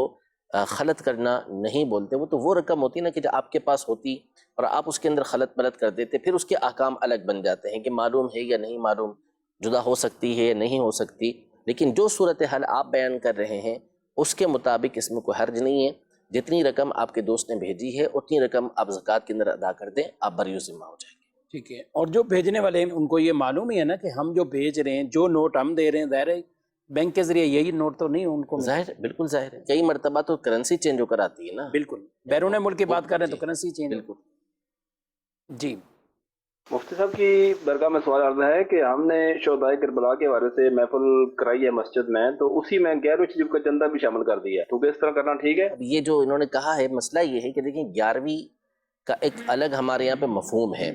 خلط کرنا نہیں بولتے. وہ تو وہ رقم ہوتی نا کہ جو آپ کے پاس ہوتی اور آپ اس کے اندر خلط ملط کر دیتے، پھر اس کے احکام الگ بن جاتے ہیں کہ معلوم ہے یا نہیں معلوم. جدا ہو سکتی ہے یا نہیں ہو سکتی، لیکن جو صورتحال آپ بیان کر رہے ہیں اس کے مطابق اس میں کوئی حرج نہیں ہے۔ جتنی رقم آپ کے دوست نے بھیجی ہے اتنی رقم آپ زکوٰۃ کے اندر ادا کر دیں، آپ بری ذمہ ہو جائیں گے۔ ٹھیک ہے، اور جو بھیجنے والے ہیں ان کو یہ معلوم ہی ہے نا کہ ہم جو بھیج رہے ہیں، جو نوٹ ہم دے رہے ہیں، ظاہر ہے بینک کے ذریعے یہی نوٹ تو نہیں ان کو ظاہر ہے، بالکل ظاہر ہے، کئی مرتبہ تو کرنسی چینج ہو کر آتی ہے نا۔ بالکل، بیرون ملک کی بات کر رہے ہیں تو کرنسی چینج۔ بالکل۔ جی مفتی صاحب کی درگاہ میں سوال عرض ہے کہ ہم نے شہدائے کربلا کے حوالے سے محفل کرائی ہے مسجد میں، تو اسی میں 11ویں شریف کا چندہ بھی شامل کر دیا ہے، تو اس طرح کرنا ٹھیک ہے؟ اب یہ جو انہوں نے کہا ہے، مسئلہ یہ ہے کہ دیکھیں 11ویں کا ایک الگ ہمارے یہاں پہ مفہوم ہے،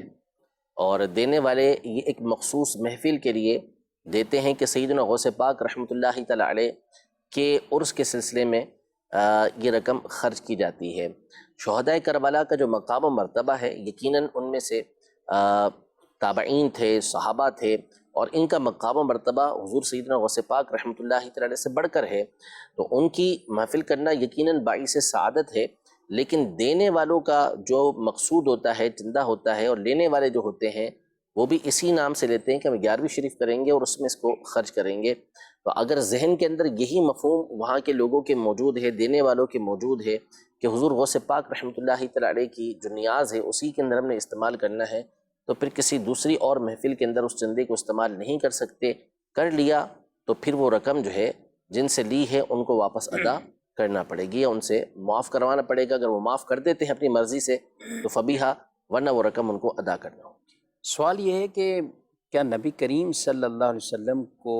اور دینے والے یہ ایک مخصوص محفل کے لیے دیتے ہیں کہ سیدنا غوث پاک رحمۃ اللہ تعالی علیہ کے عرس کے سلسلے میں یہ رقم خرچ کی جاتی ہے۔ شہدائے کربلا کا جو مقام و مرتبہ ہے، یقیناً ان میں سے تابعین تھے، صحابہ تھے، اور ان کا مقام و مرتبہ حضور سیدنا غوث پاک رحمۃ اللہ تعالی علیہ سے بڑھ کر ہے، تو ان کی محفل کرنا یقیناً باعث سعادت ہے، لیکن دینے والوں کا جو مقصود ہوتا ہے، چندہ ہوتا ہے، اور لینے والے جو ہوتے ہیں وہ بھی اسی نام سے لیتے ہیں کہ ہم 11ویں شریف کریں گے اور اس میں اس کو خرچ کریں گے۔ تو اگر ذہن کے اندر یہی مفہوم وہاں کے لوگوں کے موجود ہے، دینے والوں کے موجود ہے کہ حضور غوث پاک رحمۃ اللہ تعالی علیہ کی جو نیاز ہے اسی کے اندر ہم نے استعمال کرنا ہے، تو پھر کسی دوسری اور محفل کے اندر اس چندے کو استعمال نہیں کر سکتے۔ کر لیا تو پھر وہ رقم جو ہے جن سے لی ہے ان کو واپس ادا کرنا پڑے گی، یا ان سے معاف کروانا پڑے گا۔ اگر وہ معاف کر دیتے ہیں اپنی مرضی سے تو فبیہا، ورنہ وہ رقم ان کو ادا کرنا ہوگی۔ سوال یہ ہے کہ کیا نبی کریم صلی اللہ علیہ وسلم کو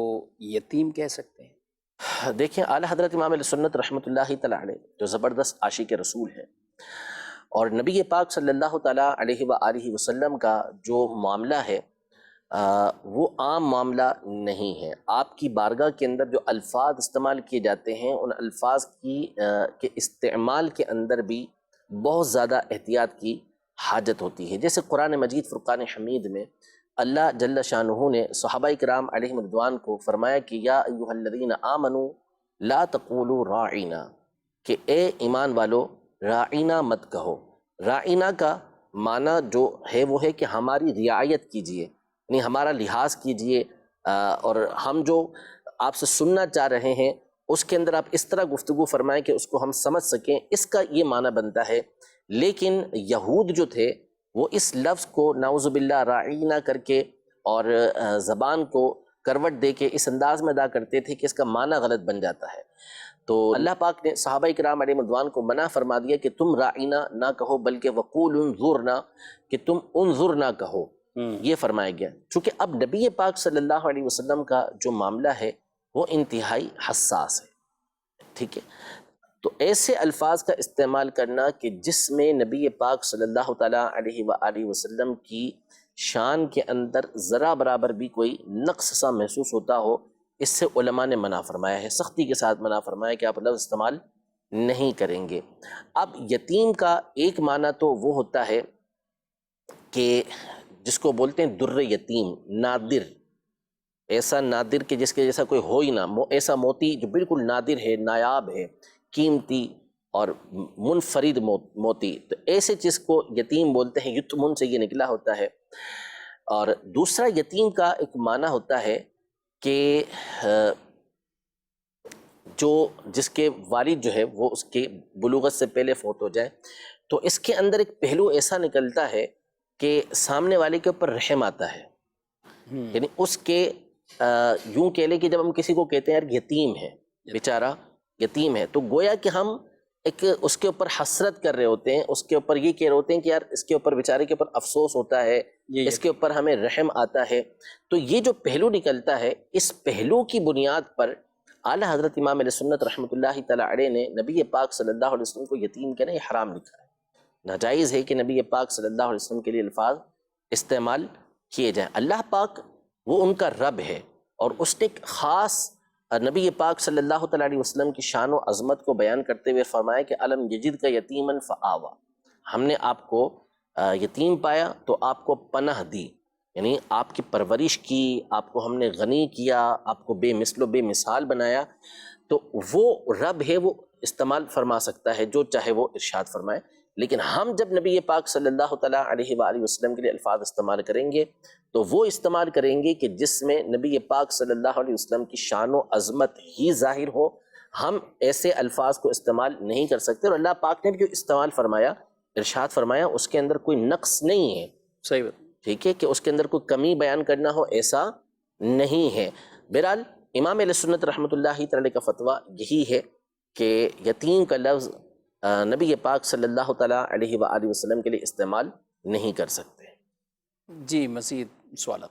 یتیم کہہ سکتے ہیں؟ دیکھیں اعلیٰ حضرت امام علیہ سنت رحمۃ اللہ تعالی علیہ جو زبردست عاشق رسول ہے، اور نبی پاک صلی اللہ تعالیٰ علیہ وآلہ وسلم کا جو معاملہ ہے وہ عام معاملہ نہیں ہے۔ آپ کی بارگاہ کے اندر جو الفاظ استعمال کیے جاتے ہیں، ان الفاظ کے استعمال کے اندر بھی بہت زیادہ احتیاط کی حاجت ہوتی ہے۔ جیسے قرآن مجید فرقان حمید میں اللہ جل شانہ نے صحابہ کرام علیہم رضوان کو فرمایا کہ یا ایھا الذین آمنوا لا تقولوا راعینا، کہ اے ایمان والو راعینا مت کہو۔ راعینا کا معنی جو ہے وہ ہے کہ ہماری رعایت کیجئے، یعنی ہمارا لحاظ کیجئے، اور ہم جو آپ سے سننا چاہ رہے ہیں اس کے اندر آپ اس طرح گفتگو فرمائیں کہ اس کو ہم سمجھ سکیں، اس کا یہ معنی بنتا ہے۔ لیکن یہود جو تھے وہ اس لفظ کو نعوذ باللہ راعینا کر کے اور زبان کو کروٹ دے کے اس انداز میں ادا کرتے تھے کہ اس کا معنی غلط بن جاتا ہے۔ تو اللہ پاک نے صحابہ کرام علیہ رضوان کو منع فرما دیا کہ تم راعینا نہ کہو، بلکہ وقول انظرنا، کہ تم انظرنا کہو، یہ فرمایا گیا۔ چونکہ اب نبی پاک صلی اللہ علیہ وسلم کا جو معاملہ ہے وہ انتہائی حساس ہے، ٹھیک ہے؟ تو ایسے الفاظ کا استعمال کرنا کہ جس میں نبی پاک صلی اللہ تعالیٰ علیہ وآلہ وسلم کی شان کے اندر ذرا برابر بھی کوئی نقص سا محسوس ہوتا ہو، اس سے علماء نے منع فرمایا ہے، سختی کے ساتھ منع فرمایا کہ آپ لفظ استعمال نہیں کریں گے۔ اب یتیم کا ایک معنی تو وہ ہوتا ہے کہ جس کو بولتے ہیں در یتیم، نادر، ایسا نادر کہ جس کے جیسا کوئی ہو ہی نہ، ایسا موتی جو بالکل نادر ہے، نایاب ہے، قیمتی اور منفرد موتی، تو ایسے چیز کو یتیم بولتے ہیں، یتمن سے یہ نکلا ہوتا ہے۔ اور دوسرا یتیم کا ایک معنی ہوتا ہے کہ جس کے والد جو ہے وہ اس کے بلوغت سے پہلے فوت ہو جائے، تو اس کے اندر ایک پہلو ایسا نکلتا ہے کہ سامنے والے کے اوپر رحم آتا ہے، یعنی اس کے یوں کہہ لیں کہ جب ہم کسی کو کہتے ہیں یار یتیم ہے، بیچارہ یتیم ہے، تو گویا کہ ہم ایک اس کے اوپر حسرت کر رہے ہوتے ہیں، اس کے اوپر یہ کہہ رہے ہوتے ہیں کہ یار اس کے اوپر بیچارے کے اوپر افسوس ہوتا ہے، اس کے اوپر ہمیں رحم آتا ہے۔ تو یہ جو پہلو نکلتا ہے، اس پہلو کی بنیاد پر اعلیٰ حضرت امام علیہ سنت رحمۃ اللہ تعالی علیہ نے نبی پاک صلی اللہ علیہ وسلم کو یتیم کہنا یہ حرام لکھا ہے، ناجائز ہے کہ نبی پاک صلی اللہ علیہ وسلم کے لیے الفاظ استعمال کیے جائیں۔ اللہ پاک وہ ان کا رب ہے، اور اس نے ایک خاص نبی پاک صلی اللہ تعالی علیہ وسلم کی شان و عظمت کو بیان کرتے ہوئے فرمایا کہ الم یجد کا یتیمن فآوا، ہم نے آپ کو یتیم پایا تو آپ کو پناہ دی، یعنی آپ کی پرورش کی، آپ کو ہم نے غنی کیا، آپ کو بے مثل و بے مثال بنایا۔ تو وہ رب ہے، وہ استعمال فرما سکتا ہے جو چاہے وہ ارشاد فرمائے، لیکن ہم جب نبی پاک صلی اللہ تعالیٰ علیہ وآلہ وسلم کے لیے الفاظ استعمال کریں گے تو وہ استعمال کریں گے کہ جس میں نبی پاک صلی اللہ علیہ وسلم کی شان و عظمت ہی ظاہر ہو. ہم ایسے الفاظ کو استعمال نہیں کر سکتے، اور اللہ پاک نے بھی جو استعمال فرمایا، ارشاد فرمایا، اس کے اندر کوئی نقص نہیں ہے. صحیح بات. ٹھیک ہے، کہ اس کے اندر کوئی کمی بیان کرنا ہو، ایسا نہیں ہے. بہرحال امام اہل سنت رحمۃ اللہ تعالی کا فتویٰ یہی ہے کہ یتیم کا لفظ نبی پاک صلی اللہ تعالیٰ علیہ وآلہ وسلم کے لیے استعمال نہیں کر سکتے. جی مزید سوالات.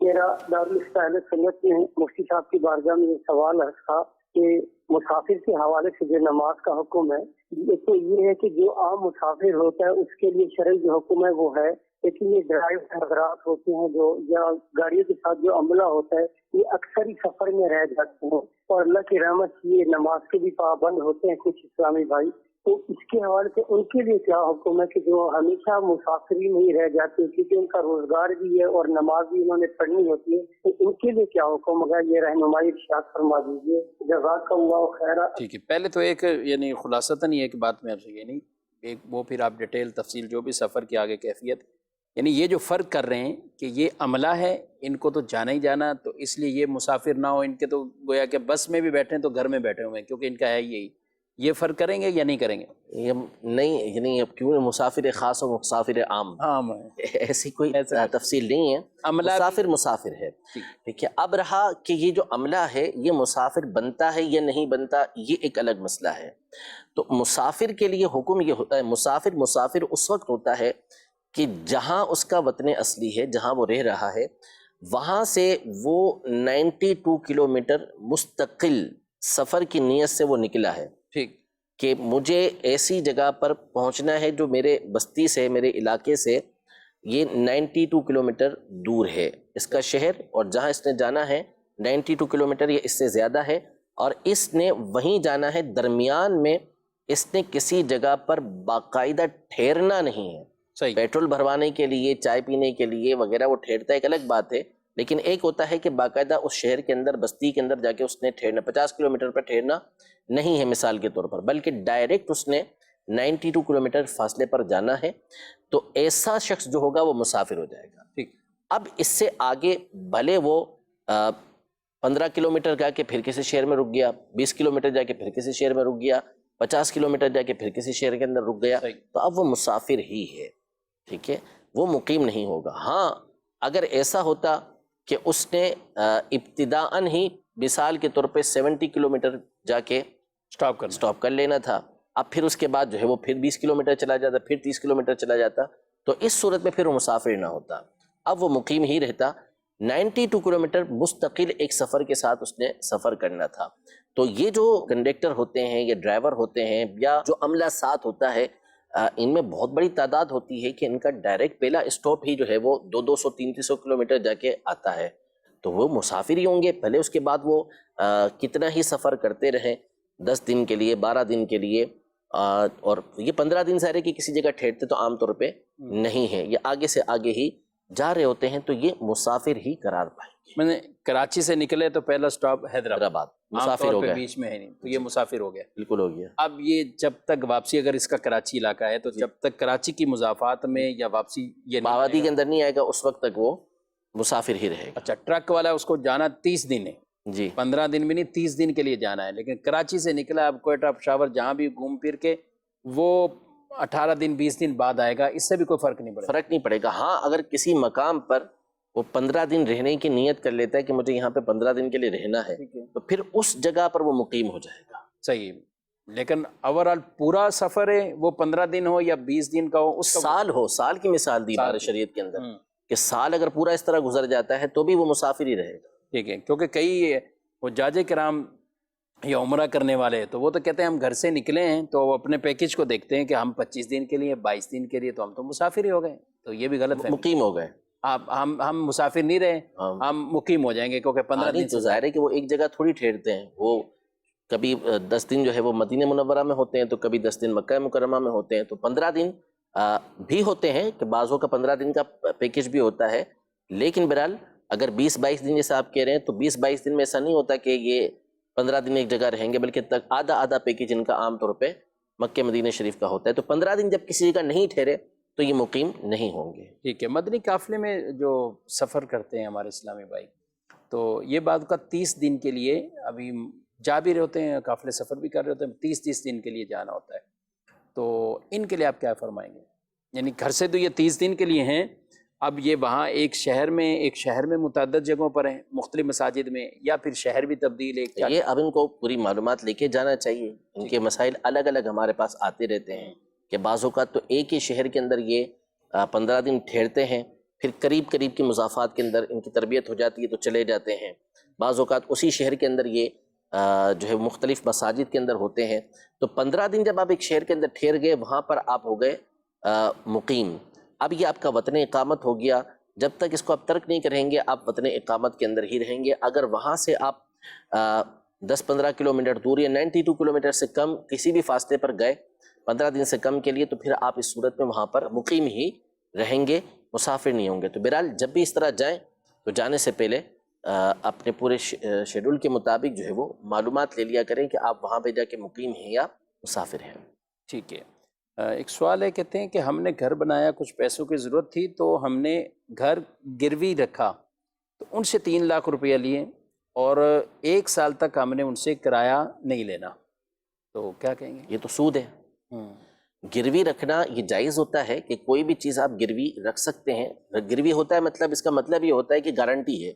میرا دارالفتہ اہل سنت میں مفتی صاحب کی بارگاہ میں یہ سوال تھا کہ مسافر کے حوالے سے جو نماز کا حکم ہے، ایک تو یہ ہے کہ جو عام مسافر ہوتا ہے اس کے لیے شرعی جو حکم ہے وہ ہے، لیکن یہ ڈرائیور حضرات ہوتے ہیں جو یا گاڑیوں کے ساتھ جو عملہ ہوتا ہے یہ اکثر ہی سفر میں رہ جاتے ہیں، اور اللہ کی رحمت سے یہ نماز کے بھی پابند ہوتے ہیں کچھ اسلامی بھائی. تو اس کے حوالے سے ان کے لیے کیا حکم ہے کہ جو ہمیشہ مسافری نہیں رہ جاتے، کیونکہ ان کا روزگار بھی ہے اور نماز بھی انہوں نے پڑھنی ہوتی ہے، تو ان کے لیے کیا حکم ہوگا؟ یہ رہنمائی ارشاد فرما دیجیے. جزاک اللہ خیر. ٹھیک ہے، پہلے تو ایک یعنی خلاصتاً یہ ایک بات میں آپ سے یہ نہیں ایک وہ پھر آپ ڈیٹیل تفصیل جو بھی سفر کی آگے کیفیت، یعنی یہ جو فرق کر رہے ہیں کہ یہ عملہ ہے، ان کو تو جانا ہی جانا، تو اس لیے یہ مسافر نہ ہو، ان کے تو گویا کہ بس میں بھی بیٹھے ہیں تو گھر میں بیٹھے ہوئے ہیں کیونکہ ان کا ہے یہی. یہ فرق کریں گے یا نہیں کریں گے؟ یہ نہیں، یعنی اب کیوں مسافر خاص و مسافر عام عام ہے، ایسی کوئی تفصیل نہیں ہے. مسافر مسافر ہے. ٹھیک ہے، اب رہا کہ یہ جو عملہ ہے یہ مسافر بنتا ہے یا نہیں بنتا، یہ ایک الگ مسئلہ ہے. تو مسافر کے لیے حکم یہ ہوتا ہے، مسافر اس وقت ہوتا ہے کہ جہاں اس کا وطن اصلی ہے، جہاں وہ رہ رہا ہے، وہاں سے وہ 92 کلومیٹر مستقل سفر کی نیت سے وہ نکلا ہے. ٹھیک، کہ مجھے ایسی جگہ پر پہنچنا ہے جو میرے بستی سے، میرے علاقے سے یہ 92 کلومیٹر دور ہے اس کا شہر، اور جہاں اس نے جانا ہے 92 کلومیٹر یا اس سے زیادہ ہے، اور اس نے وہیں جانا ہے. درمیان میں اس نے کسی جگہ پر باقاعدہ ٹھہرنا نہیں ہے. صحیح، پیٹرول بھروانے کے لیے، چائے پینے کے لیے وغیرہ وہ ٹھہرتا ہے، ایک الگ بات ہے. لیکن ایک ہوتا ہے کہ باقاعدہ اس شہر کے اندر، بستی کے اندر جا کے اس نے ٹھہرنا، 50 کلومیٹر پر ٹھہرنا نہیں ہے مثال کے طور پر، بلکہ ڈائریکٹ اس نے 92 کلومیٹر فاصلے پر جانا ہے. تو ایسا شخص جو ہوگا وہ مسافر ہو جائے گا. ٹھیک، اب اس سے آگے بھلے وہ 15 کلومیٹر جا کے پھر کسی شہر میں رک گیا، 20 کلومیٹر جا کے پھر کسی شہر میں رک گیا، 50 کلومیٹر جا کے پھر کسی شہر کے اندر رک گیا، تو اب وہ مسافر ہی ہے. ٹھیک ہے، وہ مقیم نہیں ہوگا. ہاں اگر ایسا ہوتا کہ اس نے ابتداءً ہی مثال کے طور پہ 70 کلومیٹر جا کے سٹاپ کر لینا تھا، اب پھر اس کے بعد جو ہے وہ پھر 20 کلومیٹر چلا جاتا، پھر 30 کلومیٹر چلا جاتا، تو اس صورت میں پھر وہ مسافر نہ ہوتا، اب وہ مقیم ہی رہتا. 92 کلومیٹر مستقل ایک سفر کے ساتھ اس نے سفر کرنا تھا. تو یہ جو کنڈکٹر ہوتے ہیں یا ڈرائیور ہوتے ہیں یا جو عملہ ساتھ ہوتا ہے، ان میں بہت بڑی تعداد ہوتی ہے کہ ان کا ڈائریکٹ پہلا اسٹاپ ہی جو ہے وہ 200 300 کلومیٹر جا کے آتا ہے. تو وہ مسافر ہی ہوں گے. پہلے اس کے بعد وہ کتنا ہی سفر کرتے رہیں، 10 دن کے لیے، 12 دن کے لیے، اور یہ 15 دن ظاہر ہے کہ کسی جگہ ٹھہرتے تو عام طور پہ نہیں ہے، یہ آگے سے آگے ہی جا رہے ہوتے ہیں، تو یہ مسافر ہی قرار پائیں گے. میں نے کراچی سے نکلے تو پہلا سٹاپ حیدرآباد، مسافر ہو گیا، بیچ میں ہے نہیں، تو یہ مسافر ہو گیا. بالکل ہو گیا. اب یہ جب تک واپسی، اگر اس کا کراچی علاقہ ہے تو جب تک کراچی کی مضافات میں یا واپسی یہ آبادی کے اندر نہیں آئے گا اس وقت تک وہ مسافر ہی رہے گا. اچھا، ٹرک والا اس کو جانا 30 دن ہے جی، 15 دن بھی نہیں، 30 دن کے لیے جانا ہے، لیکن کراچی سے نکلا اب کوئٹہ، پشاور، جہاں بھی گھوم پھر کے وہ 18 دن 20 دن بعد آئے گا، اس سے بھی کوئی فرق نہیں پڑے گا. فرق نہیں پڑے گا. ہاں اگر کسی مقام پر وہ 15 دن رہنے کی نیت کر لیتا ہے کہ مجھے یہاں پہ 15 دن کے لیے رہنا ہے، تو پھر اس جگہ پر وہ مقیم ہو جائے گا. صحیح، لیکن اوورآل پورا سفر ہے وہ 15 دن ہو یا 20 دن کا ہو، اس کا سال ہو، سال کی مثال دی بار شریعت کے اندر کہ سال اگر پورا اس طرح گزر جاتا ہے تو بھی وہ مسافر ہی رہے گا. ٹھیک ہے، کیونکہ کئی حجاج کرام یا عمرہ کرنے والے تو وہ تو کہتے ہیں ہم گھر سے نکلے ہیں تو وہ اپنے پیکج کو دیکھتے ہیں کہ ہم 25 دن کے لیے، 22 دن کے لیے، تو ہم تو مسافر ہی ہو گئے. تو یہ بھی غلط ہے، مقیم ہو گئے. ہم مسافر نہیں رہے، ہم مقیم ہو جائیں گے، کیونکہ 15 دن تو ظاہر ہے کہ وہ ایک جگہ تھوڑی ٹھہرتے ہیں. وہ کبھی 10 دن جو ہے وہ مدینہ منورہ میں ہوتے ہیں، تو کبھی 10 دن مکہ مکرمہ میں ہوتے ہیں، تو 15 دن بھی ہوتے ہیں کہ بعضوں کا 15 دن کا پیکج بھی ہوتا ہے. لیکن بہرحال اگر 20-22 دن جیسا آپ کہہ رہے ہیں تو 20-22 دن میں ایسا نہیں ہوتا کہ یہ 15 دن ایک جگہ رہیں گے، بلکہ آدھا پیکج ان کا عام طور پہ مکہ مدینہ شریف کا ہوتا ہے. تو 15 دن جب کسی جگہ نہیں ٹھہرے تو یہ مقیم نہیں ہوں گے. ٹھیک ہے. مدنی قافلے میں جو سفر کرتے ہیں ہمارے اسلامی بھائی، تو یہ بعد کا 30 دن کے لیے ابھی جا بھی رہے ہوتے ہیں، قافلے سفر بھی کر رہے ہوتے ہیں، 30 دن کے لیے جانا ہوتا ہے. تو ان کے لیے آپ کیا فرمائیں گے؟ یعنی گھر سے تو یہ 30 دن کے لیے ہیں، اب یہ وہاں ایک شہر میں متعدد جگہوں پر ہیں، مختلف مساجد میں، یا پھر شہر بھی تبدیل ہے؟ یہ اب ان کو پوری معلومات لے کے جانا چاہیے. ان کے مسائل الگ الگ ہمارے پاس آتے رہتے ہیں کہ بعض اوقات تو ایک ہی شہر کے اندر یہ 15 دن ٹھہرتے ہیں، پھر قریب قریب کے مضافات کے اندر ان کی تربیت ہو جاتی ہے تو چلے جاتے ہیں. بعض اوقات اسی شہر کے اندر یہ جو ہے مختلف مساجد کے اندر ہوتے ہیں. تو 15 دن جب آپ ایک شہر کے اندر ٹھہر گئے، وہاں پر آپ ہو گئے مقیم. اب یہ آپ کا وطن اقامت ہو گیا. جب تک اس کو آپ ترک نہیں کریں گے آپ وطن اقامت کے اندر ہی رہیں گے. اگر وہاں سے آپ 10-15 کلومیٹر دور یا 92 کلومیٹر سے کم کسی بھی فاصلے پر گئے 15 دن سے کم کے لیے، تو پھر آپ اس صورت میں وہاں پر مقیم ہی رہیں گے، مسافر نہیں ہوں گے. تو بہرحال جب بھی اس طرح جائیں تو جانے سے پہلے اپنے پورے شیڈول کے مطابق جو ہے وہ معلومات لے لیا کریں کہ آپ وہاں پہ جا کے مقیم ہیں یا مسافر ہیں. ٹھیک ہے. ایک سوال ہے، کہتے ہیں کہ ہم نے گھر بنایا، کچھ پیسوں کی ضرورت تھی تو ہم نے گھر گروی رکھا، تو ان سے 3 لاکھ روپیہ لیے اور 1 سال تک ہم نے ان سے کرایہ نہیں لینا، تو کیا کہیں گے؟ یہ تو سود ہے. گروی رکھنا یہ جائز ہوتا ہے کہ کوئی بھی چیز آپ گروی رکھ سکتے ہیں. گروی ہوتا ہے مطلب اس کا مطلب یہ ہوتا ہے کہ گارنٹی ہے.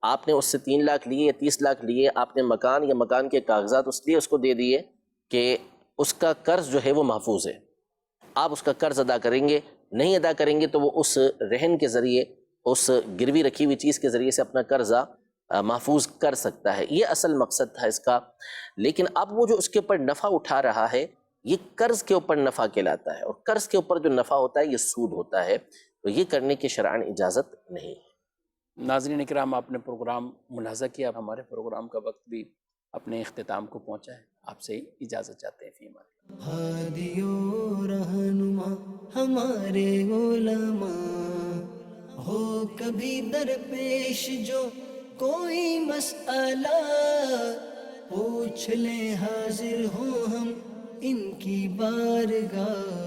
آپ نے اس سے 3 لاکھ لیے یا 30 لاکھ لیے، آپ نے مکان یا مکان کے کاغذات اس لیے اس کو دے دیے کہ اس کا قرض جو ہے وہ محفوظ ہے. آپ اس کا قرض ادا کریں گے، نہیں ادا کریں گے تو وہ اس رہن کے ذریعے، اس گروی رکھی ہوئی چیز کے ذریعے سے اپنا قرضہ محفوظ کر سکتا ہے. یہ اصل مقصد تھا اس کا. لیکن اب وہ جو اس کے اوپر نفع اٹھا رہا ہے یہ قرض کے اوپر نفع کہلاتا ہے، اور قرض کے اوپر جو نفع ہوتا ہے یہ سود ہوتا ہے. تو یہ کرنے کی شرعاً اجازت نہیں ہے. ناظرین اکرام، آپ نے پروگرام ملاحظہ کیا، ہمارے پروگرام کا وقت بھی اپنے اختتام کو پہنچا ہے. آپ سے اجازت چاہتے ہیں. فی امان اللہ. ہادی و رہنما ہمارے علماء، ہو کبھی درپیش جو کوئی مسئلہ، پوچھ لیں حاضر ہوں ہم ان کی بارگاہ.